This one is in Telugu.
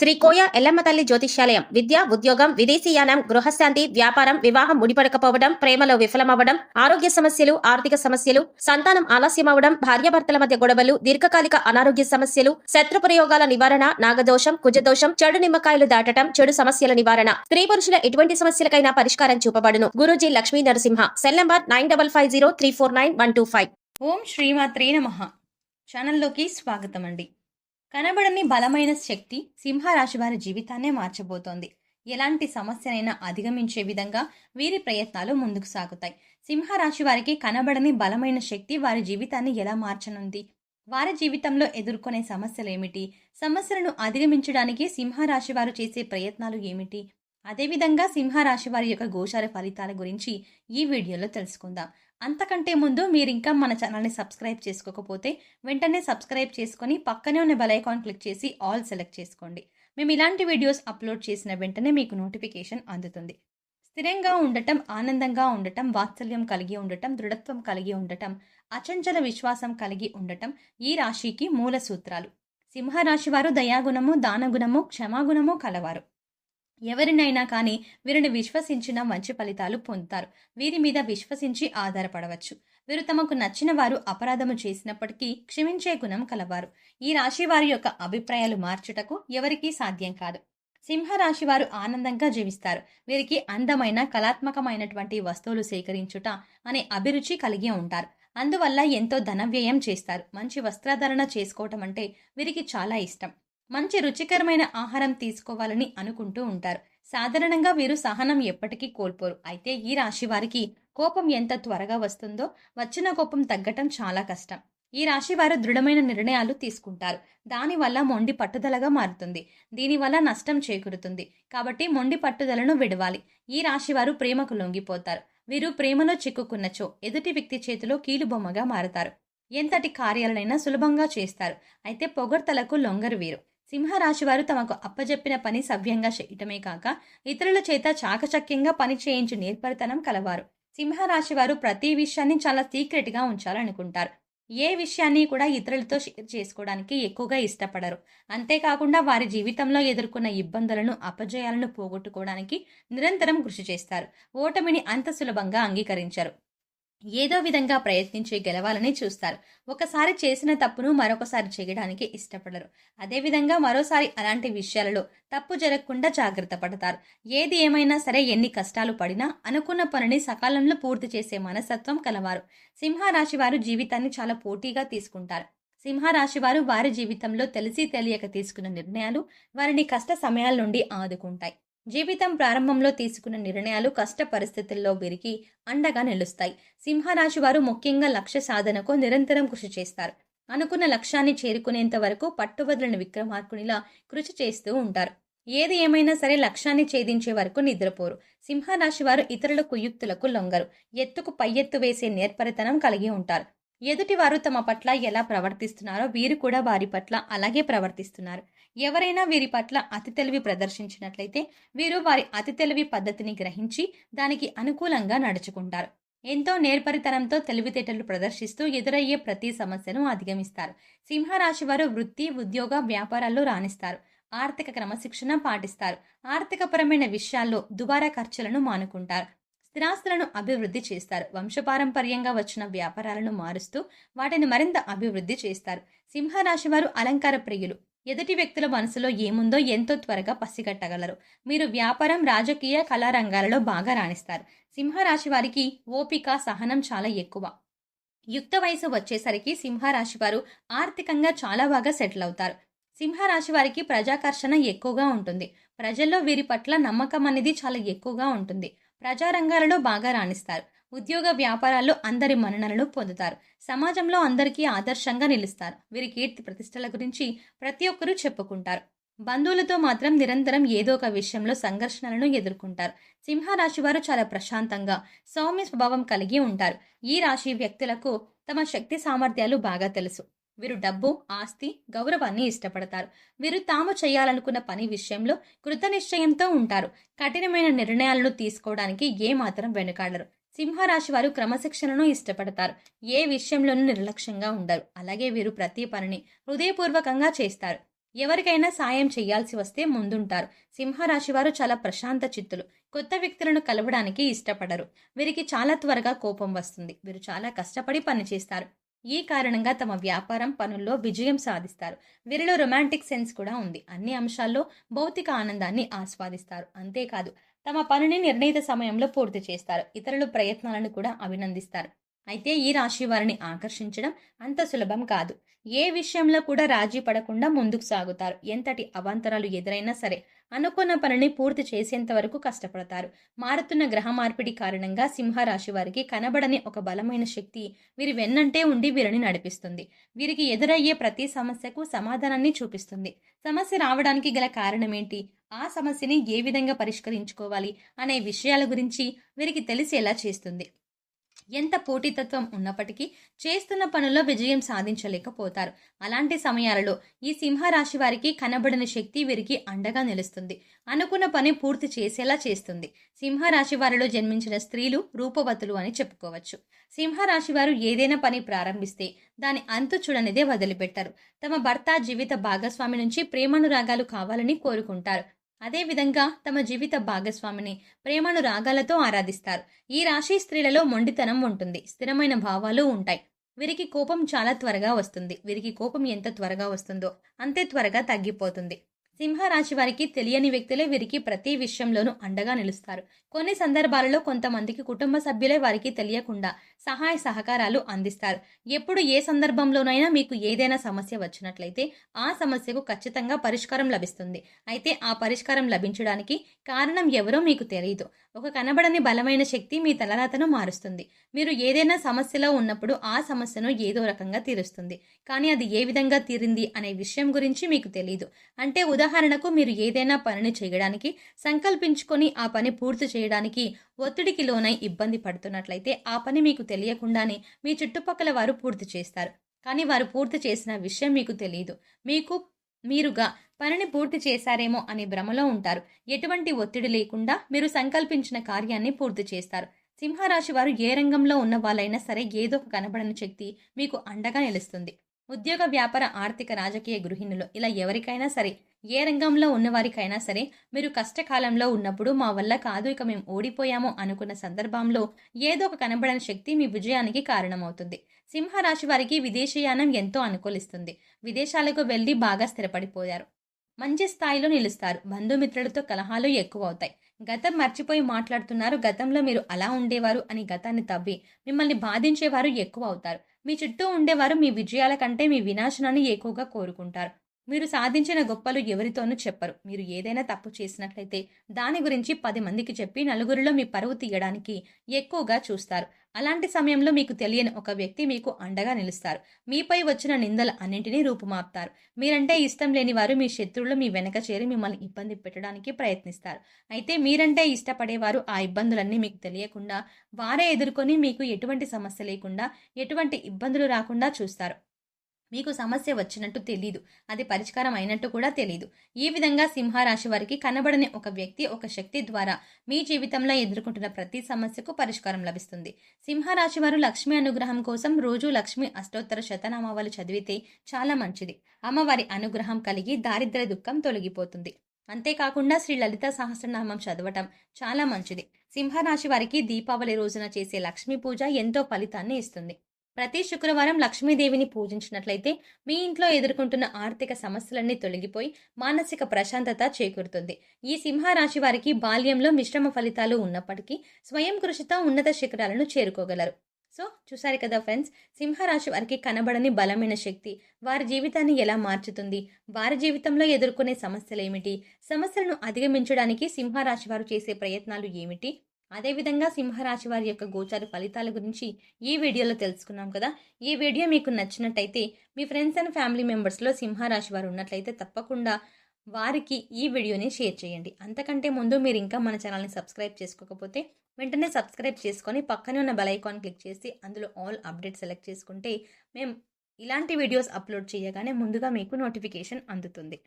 శ్రీ కోయ ఎల్లమ్మ తల్లి జ్యోతిష్యాలయం విద్య, ఉద్యోగం, విదేశీయానం, గృహశాంతి, వ్యాపారం, వివాహం ముడిపడకపోవడం, ప్రేమలో విఫలమవ్వడం, ఆరోగ్య సమస్యలు, ఆర్థిక సమస్యలు, సంతానం ఆలస్యమవడం, భార్యాభర్తల మధ్య గొడవలు, దీర్ఘకాలిక అనారోగ్య సమస్యలు, శత్రు ప్రయోగాల నివారణ, నాగదోషం, కుజదోషం, చెడు నిమ్మకాయలు దాటడం, చెడు సమస్యల నివారణ, స్త్రీ పురుషుల ఎటువంటి సమస్యలకైనా పరిష్కారం చూపబడును. గురూజీ లక్ష్మీ నరసింహ. Cell number 9550349125. ఓం శ్రీమాత్రే నమః. ఛానల్లోకి స్వాగతం అండి. కనబడని బలమైన శక్తి సింహరాశి వారి జీవితాన్నే మార్చబోతోంది. ఎలాంటి సమస్యనైనా అధిగమించే విధంగా వీరి ప్రయత్నాలు ముందుకు సాగుతాయి. సింహరాశి వారికి కనబడని బలమైన శక్తి వారి జీవితాన్ని ఎలా మార్చనుంది? వారి జీవితంలో ఎదుర్కొనే సమస్యలు ఏమిటి? సమస్యలను అధిగమించడానికి సింహరాశి వారు చేసే ప్రయత్నాలు ఏమిటి? అదేవిధంగా సింహరాశి వారి యొక్క గోచార ఫలితాల గురించి ఈ వీడియోలో తెలుసుకుందాం. అంతకంటే ముందు మీరు ఇంకా మన ఛానల్ని సబ్స్క్రైబ్ చేసుకోకపోతే వెంటనే సబ్స్క్రైబ్ చేసుకొని పక్కనే ఉన్న బెల్ ఐకాన్ క్లిక్ చేసి ఆల్ సెలెక్ట్ చేసుకోండి. మేము ఇలాంటి వీడియోస్ అప్లోడ్ చేసిన వెంటనే మీకు నోటిఫికేషన్ అందుతుంది. స్థిరంగా ఉండటం, ఆనందంగా ఉండటం, వాత్సల్యం కలిగి ఉండటం, దృఢత్వం కలిగి ఉండటం, అచంచల విశ్వాసం కలిగి ఉండటం ఈ రాశికి మూల సూత్రాలు. సింహరాశి వారు దయాగుణము, దానగుణము, క్షమాగుణము కలవారు. ఎవరినైనా కానీ వీరిని విశ్వసించిన మంచి ఫలితాలు పొందుతారు. వీరి మీద విశ్వసించి ఆధారపడవచ్చు. వీరు తమకు నచ్చిన వారు అపరాధము చేసినప్పటికీ క్షమించే గుణం కలవారు. ఈ రాశి వారి యొక్క అభిప్రాయాలు మార్చుటకు ఎవరికీ సాధ్యం కాదు. సింహరాశి వారు ఆనందంగా జీవిస్తారు. వీరికి అందమైన, కళాత్మకమైనటువంటి వస్తువులు సేకరించుట అనే అభిరుచి కలిగి ఉంటారు. అందువల్ల ఎంతో ధన వ్యయం చేస్తారు. మంచి వస్త్రధారణ చేసుకోవటం అంటే వీరికి చాలా ఇష్టం. మంచి రుచికరమైన ఆహారం తీసుకోవాలని అనుకుంటూ ఉంటారు. సాధారణంగా వీరు సహనం ఎప్పటికీ కోల్పోరు. అయితే ఈ రాశి వారికి కోపం ఎంత త్వరగా వస్తుందో వచ్చిన కోపం తగ్గటం చాలా కష్టం. ఈ రాశి వారు దృఢమైన నిర్ణయాలు తీసుకుంటారు. దానివల్ల మొండి పట్టుదలగా మారుతుంది. దీనివల్ల నష్టం చేకూరుతుంది. కాబట్టి మొండి పట్టుదలను విడవాలి. ఈ రాశి వారు ప్రేమకు లొంగిపోతారు. వీరు ప్రేమలో చిక్కుకున్నచో ఎదుటి వ్యక్తి చేతిలో కీలుబొమ్మగా మారతారు. ఎంతటి కార్యాలనైనా సులభంగా చేస్తారు. అయితే పొగడ్తలకు లొంగరు వీరు. సింహరాశి వారు తమకు అప్పజెప్పిన పని సవ్యంగా చేయటమే కాక ఇతరుల చేత చాకచక్యంగా పని చేయించి నేర్పరితనం కలవారు. సింహరాశి వారు ప్రతి విషయాన్ని చాలా సీక్రెట్గా ఉంచాలనుకుంటారు. ఏ విషయాన్ని కూడా ఇతరులతో షేర్ చేసుకోవడానికి ఎక్కువగా ఇష్టపడరు. అంతేకాకుండా వారి జీవితంలో ఎదుర్కొన్న ఇబ్బందులను, అపజయాలను పోగొట్టుకోవడానికి నిరంతరం కృషి చేస్తారు. ఓటమిని అంత సులభంగా అంగీకరించరు. ఏదో విధంగా ప్రయత్నించి గెలవాలని చూస్తారు. ఒకసారి చేసిన తప్పును మరొకసారి చేయడానికి ఇష్టపడరు. అదేవిధంగా మరోసారి అలాంటి విషయాలలో తప్పు జరగకుండా జాగ్రత్త పడతారు. ఏది ఏమైనా సరే, ఎన్ని కష్టాలు పడినా అనుకున్న పనిని సకాలంలో పూర్తి చేసే మనస్తత్వం కలవారు. సింహరాశి వారు జీవితాన్ని చాలా పోటీగా తీసుకుంటారు. సింహరాశి వారు వారి జీవితంలో తెలిసి తెలియక తీసుకున్న నిర్ణయాలు వారిని కష్ట సమయాల నుండి ఆదుకుంటాయి. జీవితం ప్రారంభంలో తీసుకున్న నిర్ణయాలు కష్ట పరిస్థితుల్లో వీరికి అండగా నిలుస్తాయి. సింహరాశి వారు ముఖ్యంగా లక్ష్య సాధనకు నిరంతరం కృషి చేస్తారు. అనుకున్న లక్ష్యాన్ని చేరుకునేంత వరకు పట్టువదలని విక్రమార్కునిలా కృషి చేస్తూ ఉంటారు. ఏది ఏమైనా సరే లక్ష్యాన్ని ఛేదించే వరకు నిద్రపోరు. సింహరాశి వారు ఇతరుల కుయుక్తులకు లొంగరు. ఎత్తుకు పై ఎత్తు వేసే నేర్పరితనం కలిగి ఉంటారు. ఎదుటి వారు తమ పట్ల ఎలా ప్రవర్తిస్తున్నారో వీరు కూడా వారి పట్ల అలాగే ప్రవర్తిస్తున్నారు. ఎవరైనా వీరి పట్ల అతి తెలివి ప్రదర్శించినట్లయితే వీరు వారి అతి తెలివి పద్ధతిని గ్రహించి దానికి అనుకూలంగా నడుచుకుంటారు. ఎంతో నేర్పరితనంతో తెలివితేటలు ప్రదర్శిస్తూ ఎదురయ్యే ప్రతి సమస్యను అధిగమిస్తారు. సింహరాశి వారు వృత్తి, ఉద్యోగ, వ్యాపారాల్లో రాణిస్తారు. ఆర్థిక క్రమశిక్షణ పాటిస్తారు. ఆర్థికపరమైన విషయాల్లో దుబారా ఖర్చులను మానుకుంటారు. స్థిరాస్తులను అభివృద్ధి చేస్తారు. వంశపారంపర్యంగా వచ్చిన వ్యాపారాలను మారుస్తూ వాటిని మరింత అభివృద్ధి చేస్తారు. సింహరాశి వారు అలంకార ప్రియులు. ఎదుటి వ్యక్తుల మనసులో ఏముందో ఎంతో త్వరగా పసిగట్టగలరు. మీరు వ్యాపారం, రాజకీయ, కళా రంగాలలో బాగా రాణిస్తారు. సింహరాశి వారికి ఓపిక, సహనం చాలా ఎక్కువ. యుక్త వయసు వచ్చేసరికి సింహరాశి వారు ఆర్థికంగా చాలా బాగా సెటిల్ అవుతారు. సింహరాశి వారికి ప్రజాకర్షణ ఎక్కువగా ఉంటుంది. ప్రజల్లో వీరి పట్ల నమ్మకం అనేది చాలా ఎక్కువగా ఉంటుంది. ప్రజారంగాలలో బాగా రాణిస్తారు. ఉద్యోగ వ్యాపారాల్లో అందరి మన్ననలను పొందుతారు. సమాజంలో అందరికీ ఆదర్శంగా నిలుస్తారు. వీరి కీర్తి ప్రతిష్టల గురించి ప్రతి ఒక్కరూ చెప్పుకుంటారు. బంధువులతో మాత్రం నిరంతరం ఏదో ఒక విషయంలో సంఘర్షణలను ఎదుర్కొంటారు. సింహరాశి వారు చాలా ప్రశాంతంగా, సౌమ్య స్వభావం కలిగి ఉంటారు. ఈ రాశి వ్యక్తులకు తమ శక్తి సామర్థ్యాలు బాగా తెలుసు. వీరు డబ్బు, ఆస్తి, గౌరవాన్ని ఇష్టపడతారు. వీరు తాము చేయాలనుకున్న పని విషయంలో కృతనిశ్చయంతో ఉంటారు. కఠినమైన నిర్ణయాలను తీసుకోవడానికి ఏమాత్రం వెనుకాడరు. సింహరాశి వారు క్రమశిక్షణను ఇష్టపడతారు. ఏ విషయంలోనూ నిర్లక్ష్యంగా ఉండరు. అలాగే వీరు ప్రతి పనిని హృదయపూర్వకంగా చేస్తారు. ఎవరికైనా సాయం చేయాల్సి వస్తే ముందుంటారు. సింహరాశి వారు చాలా ప్రశాంత చిత్తులు. కొత్త వ్యక్తులను కలవడానికి ఇష్టపడరు. వీరికి చాలా త్వరగా కోపం వస్తుంది. వీరు చాలా కష్టపడి పనిచేస్తారు. ఈ కారణంగా తమ వ్యాపారం, పనుల్లో విజయం సాధిస్తారు. వీరిలో రొమాంటిక్ సెన్స్ కూడా ఉంది. అన్ని అంశాల్లో భౌతిక ఆనందాన్ని ఆస్వాదిస్తారు. అంతేకాదు తమ పనిని నిర్ణీత సమయంలో పూర్తి చేస్తారు. ఇతరుల ప్రయత్నాలను కూడా అభినందిస్తారు. అయితే ఈ రాశి వారిని ఆకర్షించడం అంత సులభం కాదు. ఏ విషయంలో కూడా రాజీ పడకుండా ముందుకు సాగుతారు. ఎంతటి అవాంతరాలు ఎదురైనా సరే అనుకున్న పనిని పూర్తి చేసేంత వరకు కష్టపడతారు. మారుతున్న గ్రహ మార్పిడి కారణంగా సింహరాశి వారికి కనబడని ఒక బలమైన శక్తి వీరి వెన్నంటే ఉండి వీరిని నడిపిస్తుంది. వీరికి ఎదురయ్యే ప్రతి సమస్యకు సమాధానాన్ని చూపిస్తుంది. సమస్య రావడానికి గల కారణమేంటి, ఆ సమస్యని ఏ విధంగా పరిష్కరించుకోవాలి అనే విషయాల గురించి వీరికి తెలిసేలా చేస్తుంది. ఎంత పోటీతత్వం ఉన్నప్పటికీ చేస్తున్న పనుల్లో విజయం సాధించలేకపోతారు. అలాంటి సమయాలలో ఈ సింహరాశి వారికి కనబడని శక్తి వీరికి అండగా నిలుస్తుంది. అనుకున్న పని పూర్తి చేసేలా చేస్తుంది. సింహరాశి వారిలో జన్మించిన స్త్రీలు రూపవతులు అని చెప్పుకోవచ్చు. సింహరాశి వారు ఏదైనా పని ప్రారంభిస్తే దాని అంతు చూడనిదే వదిలిపెట్టారు. తమ భర్త, జీవిత భాగస్వామి నుంచి ప్రేమానురాగాలు కావాలని కోరుకుంటారు. అదేవిధంగా తమ జీవిత భాగస్వామిని ప్రేమానురాగాలతో ఆరాధిస్తారు. ఈ రాశి స్త్రీలలో మొండితనం ఉంటుంది. స్థిరమైన భావాలు ఉంటాయి. వీరికి కోపం చాలా త్వరగా వస్తుంది. వీరికి కోపం ఎంత త్వరగా వస్తుందో అంతే త్వరగా తగ్గిపోతుంది. సింహరాశి వారికి తెలియని వ్యక్తులే వీరికి ప్రతి విషయంలోనూ అండగా నిలుస్తారు. కొన్ని సందర్భాలలో కొంతమందికి కుటుంబ సభ్యులే వారికి తెలియకుండా సహాయ సహకారాలు అందిస్తారు. ఎప్పుడు ఏ సందర్భంలోనైనా మీకు ఏదైనా సమస్య వచ్చినట్లయితే ఆ సమస్యకు ఖచ్చితంగా పరిష్కారం లభిస్తుంది. అయితే ఆ పరిష్కారం లభించడానికి కారణం ఎవరో మీకు తెలియదు. ఒక కనబడని బలమైన శక్తి మీ తలరాతను మారుస్తుంది. మీరు ఏదైనా సమస్యలో ఉన్నప్పుడు ఆ సమస్యను ఏదో రకంగా తీరుస్తుంది. కానీ అది ఏ విధంగా తీరింది అనే విషయం గురించి మీకు తెలియదు. అంటే ఉదాహరణకు మీరు ఏదైనా పనిని చేయడానికి సంకల్పించుకొని ఆ పని పూర్తి చేయడానికి ఒత్తిడికి లోనై ఇబ్బంది పడుతున్నట్లయితే ఆ పని మీకు తెలియకుండానే మీ చుట్టుపక్కల వారు పూర్తి చేస్తారు. కానీ వారు పూర్తి చేసిన విషయం మీకు తెలియదు. మీరుగా పనిని పూర్తి చేశారేమో అనే భ్రమలో ఉంటారు. ఎటువంటి ఒత్తిడి లేకుండా మీరు సంకల్పించిన కార్యాన్ని పూర్తి చేస్తారు. సింహరాశి వారు ఏ రంగంలో ఉన్న వాళ్ళైనా సరే ఏదో ఒక కనబడని శక్తి మీకు అండగా నిలుస్తుంది. ఉద్యోగ, వ్యాపార, ఆర్థిక, రాజకీయ, గృహిణులు ఇలా ఎవరికైనా సరే, ఏ రంగంలో ఉన్నవారికైనా సరే మీరు కష్టకాలంలో ఉన్నప్పుడు మా వల్ల కాదు, ఇక మేము ఓడిపోయాము అనుకున్న సందర్భంలో ఏదో ఒక కనబడని శక్తి మీ విజయానికి కారణమవుతుంది. సింహరాశి వారికి విదేశీయానం ఎంతో అనుకూలిస్తుంది. విదేశాలకు వెళ్లి బాగా స్థిరపడిపోయారు. మంచి స్థాయిలో నిలుస్తారు. బంధుమిత్రులతో కలహాలు ఎక్కువ అవుతాయి. గతం మర్చిపోయి మాట్లాడుతున్నారు. గతంలో మీరు అలా ఉండేవారు అని గతాన్ని తవ్వి మిమ్మల్ని బాధించేవారు ఎక్కువ అవుతారు. మీ చుట్టూ ఉండేవారు మీ విజయాల కంటే మీ వినాశనాన్ని ఎక్కువగా కోరుకుంటారు. మీరు సాధించిన గొప్పలు ఎవరితోనూ చెప్పరు. మీరు ఏదైనా తప్పు చేసినట్లయితే దాని గురించి 10 మందికి చెప్పి నలుగురిలో మీ పరువు తీయడానికి ఎక్కువగా చూస్తారు. అలాంటి సమయంలో మీకు తెలియని ఒక వ్యక్తి మీకు అండగా నిలుస్తారు. మీపై వచ్చిన నిందల అన్నింటినీ రూపుమాపుతారు. మీరంటే ఇష్టం లేని వారు, మీ శత్రువులు మీ వెనక చేరి మిమ్మల్ని ఇబ్బంది పెట్టడానికి ప్రయత్నిస్తారు. అయితే మీరంటే ఇష్టపడేవారు ఆ ఇబ్బందులన్నీ మీకు తెలియకుండా వారే ఎదుర్కొని మీకు ఎటువంటి సమస్య లేకుండా, ఎటువంటి ఇబ్బందులు రాకుండా చూస్తారు. మీకు సమస్య వచ్చినట్టు తెలీదు. అది పరిష్కారం అయినట్టు కూడా తెలీదు. ఈ విధంగా సింహరాశి వారికి కనబడని ఒక వ్యక్తి, ఒక శక్తి ద్వారా మీ జీవితంలో ఎదుర్కొంటున్న ప్రతి సమస్యకు పరిష్కారం లభిస్తుంది. సింహరాశి వారు లక్ష్మీ అనుగ్రహం కోసం రోజు లక్ష్మీ అష్టోత్తర శతనామావళి చదివితే చాలా మంచిది. అమ్మవారి అనుగ్రహం కలిగి దారిద్ర్య దుఃఖం తొలగిపోతుంది. అంతేకాకుండా శ్రీ లలిత సహస్రనామం చదవటం చాలా మంచిది. సింహరాశి వారికి దీపావళి రోజున చేసే లక్ష్మీ పూజ ఎంతో ఫలితాన్ని ఇస్తుంది. ప్రతి శుక్రవారం లక్ష్మీదేవిని పూజించినట్లయితే మీ ఇంట్లో ఎదుర్కొంటున్న ఆర్థిక సమస్యలన్నీ తొలగిపోయి మానసిక ప్రశాంతత చేకూరుతుంది. ఈ సింహరాశి వారికి బాల్యంలో మిశ్రమ ఫలితాలు ఉన్నప్పటికీ స్వయం కృషితో ఉన్నత శిఖరాలను చేరుకోగలరు. సో చూసారు కదా ఫ్రెండ్స్, సింహరాశి వారికి కనబడని బలమైన శక్తి వారి జీవితాన్ని ఎలా మార్చుతుంది, వారి జీవితంలో ఎదుర్కొనే సమస్యలు ఏమిటి, సమస్యలను అధిగమించడానికి సింహరాశి వారు చేసే ప్రయత్నాలు ఏమిటి, అదేవిధంగా సింహరాశి వారి యొక్క గోచార ఫలితాల గురించి ఈ వీడియోలో తెలుసుకున్నాం కదా. ఈ వీడియో మీకు నచ్చినట్టయితే మీ ఫ్రెండ్స్ అండ్ ఫ్యామిలీ మెంబర్స్లో సింహరాశి వారు ఉన్నట్లయితే తప్పకుండా వారికి ఈ వీడియోని షేర్ చేయండి. అంతకంటే ముందు మీరు ఇంకా మన ఛానల్ని సబ్స్క్రైబ్ చేసుకోకపోతే వెంటనే సబ్స్క్రైబ్ చేసుకొని పక్కనే ఉన్న బెల్ ఐకాన్ క్లిక్ చేసి అందులో ఆల్ అప్డేట్ సెలెక్ట్ చేసుకుంటే మేము ఇలాంటి వీడియోస్ అప్లోడ్ చేయగానే ముందుగా మీకు నోటిఫికేషన్ అందుతుంది.